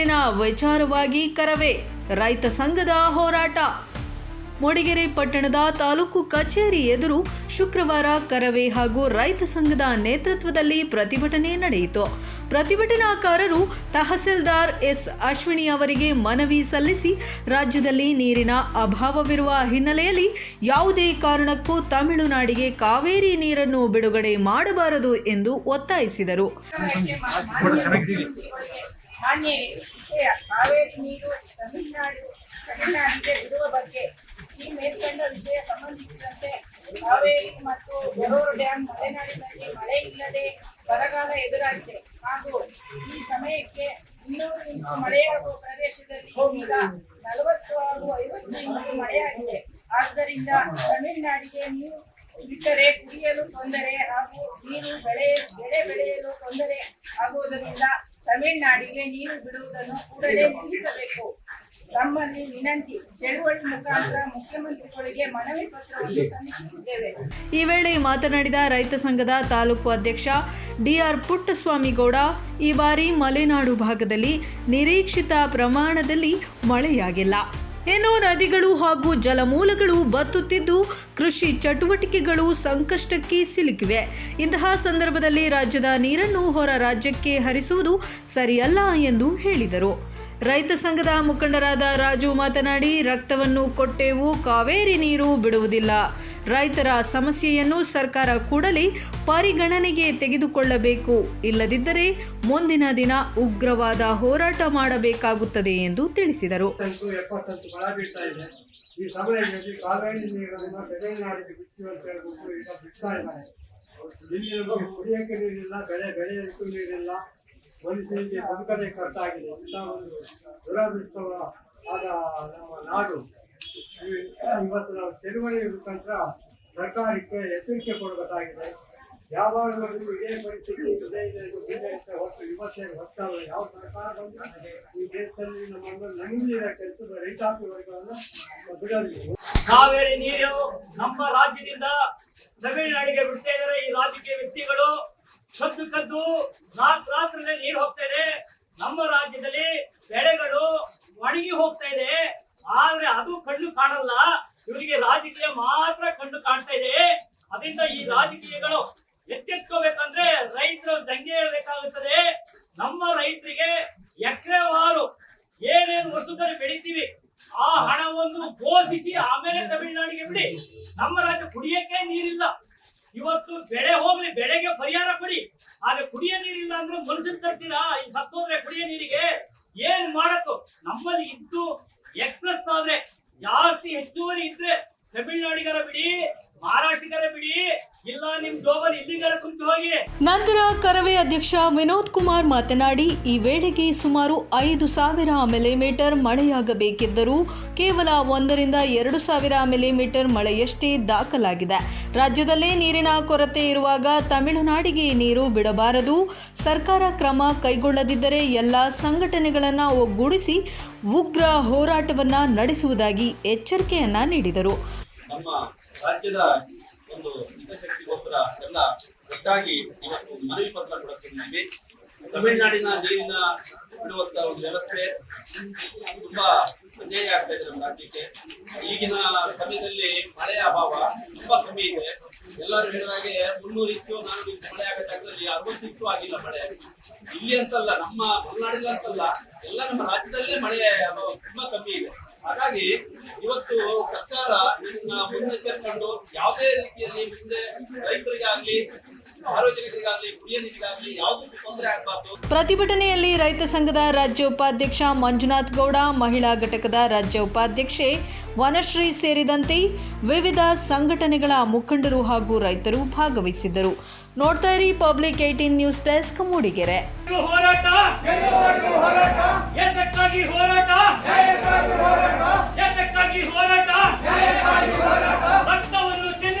ನೀರಿನ ವಿಚಾರವಾಗಿ ಕರವೇ ರೈತ ಸಂಘದ ಹೋರಾಟ. ಮೂಡಿಗೆರೆ ಪಟ್ಟಣದ ತಾಲೂಕು ಕಚೇರಿ ಎದುರು ಶುಕ್ರವಾರ ಕರವೇ ಹಾಗೂ ರೈತ ಸಂಘದ ನೇತೃತ್ವದಲ್ಲಿ ಪ್ರತಿಭಟನೆ ನಡೆಯಿತು. ಪ್ರತಿಭಟನಾಕಾರರು ತಹಸೀಲ್ದಾರ್ ಎಸ್ ಅಶ್ವಿನಿ ಅವರಿಗೆ ಮನವಿ ಸಲ್ಲಿಸಿ ರಾಜ್ಯದಲ್ಲಿ ನೀರಿನ ಅಭಾವವಿರುವ ಹಿನ್ನೆಲೆಯಲ್ಲಿ ಯಾವುದೇ ಕಾರಣಕ್ಕೂ ತಮಿಳುನಾಡಿಗೆ ಕಾವೇರಿ ನೀರನ್ನು ಬಿಡುಗಡೆ ಮಾಡಬಾರದು ಎಂದು ಒತ್ತಾಯಿಸಿದರು. ಕಾವೇರಿ ನೀರು ತಮಿಳುನಾಡಿಗೆ ಬಿಡುವ ಬಗ್ಗೆ ಈ ಮೇಲ್ಕಂಡ ವಿಷಯ ಸಂಬಂಧಿಸಿದಂತೆ ಕಾವೇರಿ ಮತ್ತು ಗೊರೂರು ಡ್ಯಾಂ ಮಲೆನಾಡಿನಲ್ಲಿ ಮಳೆ ಇಲ್ಲದೆ ಬರಗಾಲ ಎದುರಾಗಿದೆ ಹಾಗೂ ಈ ಸಮಯಕ್ಕೆ 200 ಇಂಚು ಮಳೆಯಾಗುವ ಪ್ರದೇಶದಲ್ಲಿ ಈಗ 40 ಹಾಗೂ 50 ಇಂಚು ಮಳೆಯಾಗಿದೆ. ಆದ್ದರಿಂದ ತಮಿಳುನಾಡಿಗೆ ನೀರು ಬಿಟ್ಟರೆ ಕುಡಿಯಲು ತೊಂದರೆ ಹಾಗೂ ಬೆಳೆ ಬೆಳೆಯಲು ತೊಂದರೆ ಆಗುವುದರಿಂದ ತಮಿಳುನಾಡಿಗೆ ನೀರು ಬಿಡುವುದನ್ನು ಕೂಡಲೇ ನಿಲ್ಲಿಸಬೇಕು. ನಮ್ಮಲ್ಲಿ ವಿನಂತಿ. ಚಳುವಳಿ ಮುಖಾಂತರ ಮುಖ್ಯಮಂತ್ರಿಗಳಿಗೆ ಮನವಿ ಪತ್ರವನ್ನು ಸಲ್ಲಿಸುತ್ತಿದ್ದೇವೆ. ಈ ವೇಳೆ ಮಾತನಾಡಿದ ರೈತ ಸಂಘದ ತಾಲೂಕು ಅಧ್ಯಕ್ಷ ಡಿಆರ್ ಪುಟ್ಟಸ್ವಾಮಿಗೌಡ, ಈ ಬಾರಿ ಮಲೆನಾಡು ಭಾಗದಲ್ಲಿ ನಿರೀಕ್ಷಿತ ಪ್ರಮಾಣದಲ್ಲಿ ಮಳೆಯಾಗಿಲ್ಲ. ಇನ್ನು ನದಿಗಳು ಹಾಗೂ ಜಲಮೂಲಗಳು ಬತ್ತುತ್ತಿದ್ದು ಕೃಷಿ ಚಟುವಟಿಕೆಗಳು ಸಂಕಷ್ಟಕ್ಕೆ ಸಿಲುಕಿವೆ. ಇಂತಹ ಸಂದರ್ಭದಲ್ಲಿ ರಾಜ್ಯದ ನೀರನ್ನು ಹೊರ ರಾಜ್ಯಕ್ಕೆ ಹರಿಸುವುದು ಸರಿಯಲ್ಲ ಎಂದು ಹೇಳಿದರು. ರೈತ ಸಂಘದ ಮುಖಂಡರಾದ ರಾಜು ಮಾತನಾಡಿ, ರಕ್ತವನ್ನು ಕೊಟ್ಟೆವು, ಕಾವೇರಿ ನೀರು ಬಿಡುವುದಿಲ್ಲ. ರೈತರ ಸಮಸ್ಯೆಯನ್ನು ಸರ್ಕಾರ ಕೂಡಲೇ ಪರಿಗಣನೆಗೆ ತೆಗೆದುಕೊಳ್ಳಬೇಕು. ಇಲ್ಲದಿದ್ದರೆ ಮುಂದಿನ ದಿನ ಉಗ್ರವಾದ ಹೋರಾಟ ಮಾಡಬೇಕಾಗುತ್ತದೆ ಎಂದು ತಿಳಿಸಿದರು. ಮನುಷ್ಯನಿಗೆ ಬದುಕದೇ ಕಷ್ಟಾಗಿದೆ. ಇಂಥ ಒಂದು ದುರದೃಷ್ಟವಾದ ನಮ್ಮ ನಾಡು ಇವತ್ತು ನಾವು ಚಳುವಳಿ ಮುಖಾಂತರ ಸರ್ಕಾರಕ್ಕೆ ಎಚ್ಚರಿಕೆ ಕೊಡಬೇಕಾಗಿದೆ. ಯಾವಾಗ ಇದೇ ಪರಿಸ್ಥಿತಿ ಹೊತ್ತು ಇವತ್ತೇನು ಹೊತ್ತಲ್ಲ. ಯಾವ ಸರ್ಕಾರ ಬಂದರೆ ಈ ದೇಶದಲ್ಲಿ ನಮ್ಮನ್ನು ನಂಬಿದ ಕೆಲಸದ ರೈತಾಪಿ ವರ್ಗವನ್ನು ಬಿಡೋದಿಲ್ಲ. ಕಾವೇರಿ ನೀರು ನಮ್ಮ ರಾಜ್ಯದಿಂದ ತಮಿಳುನಾಡಿಗೆ ಬಿಡ್ತಾ ಇದ್ದಾರೆ. ಈ ರಾಜಕೀಯ ವ್ಯಕ್ತಿಗಳು ಕದ್ದು ರಾತ್ರಿ ನೀರು ಹೋಗ್ತಾ ಇದೆ. ನಮ್ಮ ರಾಜ್ಯದಲ್ಲಿ ಬೆಳೆಗಳು ಒಣಗಿ ಹೋಗ್ತಾ ಇದೆ. ಆದ್ರೆ ಅದು ಕಣ್ಣು ಕಾಣಲ್ಲ. ಇವರಿಗೆ ರಾಜಕೀಯ ಮಾತ್ರ ಕಣ್ಣು ಕಾಣ್ತಾ ಇದೆ. ಅದರಿಂದ ಈ ರಾಜಕೀಯಗಳು ಎಚ್ಚೆತ್ಕೋಬೇಕಂದ್ರೆ ರೈತರು ದಂಗೆ ಇರಬೇಕಾಗುತ್ತದೆ. ನಮ್ಮ ರೈತರಿಗೆ ಎಕರೆವಾರು ಏನೇನು ವಸ್ತುಗಳು ಬೆಳಿತೀವಿ ಆ ಹಣವನ್ನು ಘೋಷಿಸಿ ಆಮೇಲೆ ತಮಿಳುನಾಡಿಗೆ ಬಿಡಿ. ನಮ್ಮ ರಾಜ್ಯ ಕುಡಿಯಕ್ಕೆ ನೀರಿಲ್ಲ. ಇವತ್ತು ಬೆಳೆ ಹೋಗ್ಲಿ, ಬೆಳೆಗೆ ಪರಿಹಾರ ಕೊಡಿ. ಆದ್ರೆ ಕುಡಿಯ ನೀರಿಲ್ಲ ಅಂದ್ರೆ ಮನುಷ್ಯನ್ ತರ್ತೀರಾ? ಈ ಸತ್ತೋದ್ರೆ ಕುಡಿಯ ನೀರಿಗೆ ಏನ್ ಮಾಡಬೇಕು? ನಮ್ಮಲ್ಲಿ ಇದ್ದು ಎಕ್ಸಸ್ ಆದ್ರೆ ಜಾಸ್ತಿ ಹೆಚ್ಚುವರಿ ಇದ್ರೆ ತಮಿಳುನಾಡಿಗರ ಬಿಡಿ, ಮಹಾರಾಷ್ಟ್ರಿಗರ ಬಿಡಿ, ಇಲ್ಲ ನಿಮ್ ಜೋಬಲ್ಲಿ ಇಲ್ಲಿಗರ ಕುಂತು ಹೋಗಿ. ನಂತರ ಕರವೇ ಅಧ್ಯಕ್ಷ ವಿನೋದ್ ಕುಮಾರ್ ಮಾತನಾಡಿ, ಈ ವೇಳೆಗೆ ಸುಮಾರು 5,000 ಮಿಲಿಮೀಟರ್ ಮಳೆಯಾಗಬೇಕಿದ್ದರೂ ಕೇವಲ 1ರಿಂದ 2,000 ಮಿಲಿಮೀಟರ್ ಮಳೆಯಷ್ಟೇ ದಾಖಲಾಗಿದೆ. ರಾಜ್ಯದಲ್ಲೇ ನೀರಿನ ಕೊರತೆ ಇರುವಾಗ ತಮಿಳುನಾಡಿಗೆ ನೀರು ಬಿಡಬಾರದು. ಸರ್ಕಾರ ಕ್ರಮ ಕೈಗೊಳ್ಳದಿದ್ದರೆ ಎಲ್ಲ ಸಂಘಟನೆಗಳನ್ನು ಒಗ್ಗೂಡಿಸಿ ಉಗ್ರ ಹೋರಾಟವನ್ನ ನಡೆಸುವುದಾಗಿ ಎಚ್ಚರಿಕೆಯನ್ನ ನೀಡಿದರು. ನಮ್ಮ ರಾಜ್ಯದ ಒಂದು ಹಿತಶಕ್ತಿಗೋಸ್ಕರ ಎಲ್ಲ ಒಟ್ಟಾಗಿ ಇವತ್ತು ಮನವಿ ಪತ್ರ ಕೊಡುತ್ತಿದ್ದೀವಿ. ತಮಿಳುನಾಡಿನ ನೀರಿನ ಬಿಡುವಂತ ಒಂದು ವ್ಯವಸ್ಥೆ ತುಂಬಾ ಅನ್ಯಾಯ ಆಗ್ತಾ ಇದೆ ನಮ್ಮ ರಾಜ್ಯಕ್ಕೆ. ಈಗಿನ ಸಮಯದಲ್ಲಿ ಮಳೆಯ ಅಭಾವ ತುಂಬಾ ಕಮ್ಮಿ ಇದೆ. ಎಲ್ಲರೂ ಹೇಳಿದಾಗೆ 300 ಇಂಚು 400 ಇಂಚು ಮಳೆ ಆಗೋ ಜಾಗದಲ್ಲಿ 60 ಇಂಚು ಆಗಿಲ್ಲ ಮಳೆ. ಇಲ್ಲಿ ಅಂತಲ್ಲ, ನಮ್ಮ ಮಲೆನಾಡಿಲ್ಲ ಅಂತಲ್ಲ, ಎಲ್ಲ ನಮ್ಮ ರಾಜ್ಯದಲ್ಲೇ ಮಳೆ ಅಭಾವ ತುಂಬಾ ಕಮ್ಮಿ ಇದೆ. ಹಾಗಾಗಿ ಇವತ್ತು ಸರ್ಕಾರ ಇದನ್ನ ಮುನ್ನೆಚ್ಚರಿಸಿಕೊಂಡು ಯಾವುದೇ ರೀತಿಯಲ್ಲಿ ಮುಂದೆ ರೈತರಿಗಾಗ್ಲಿ, ಸಾರ್ವಜನಿಕರಿಗಾಗ್ಲಿ, ಕುಡಿಯ ನೀರಿಗಾಗ್ಲಿ ಯಾವುದೂ ತೊಂದರೆ ಆಗಬಾರ್ದು. ಪ್ರತಿಭಟನೆಯಲ್ಲಿ ರೈತ ಸಂಘದ ರಾಜ್ಯ ಉಪಾಧ್ಯಕ್ಷ ಮಂಜುನಾಥ್ ಗೌಡ, ಮಹಿಳಾ ಘಟಕದ ರಾಜ್ಯ ಉಪಾಧ್ಯಕ್ಷೆ ವನಶ್ರೀ ಸೇರಿದಂತೆ ವಿವಿಧ ಸಂಘಟನೆಗಳ ಮುಖಂಡರು ಹಾಗೂ ರೈತರು ಭಾಗವಹಿಸಿದ್ದರು. ನೋಡ್ತಾ ಇರಿ ಪಬ್ಲಿಕ್ 18 ನ್ಯೂಸ್ ಡೆಸ್ಕ್, ಮೂಡಿಗೆರೆ. ಹೋರಾಟ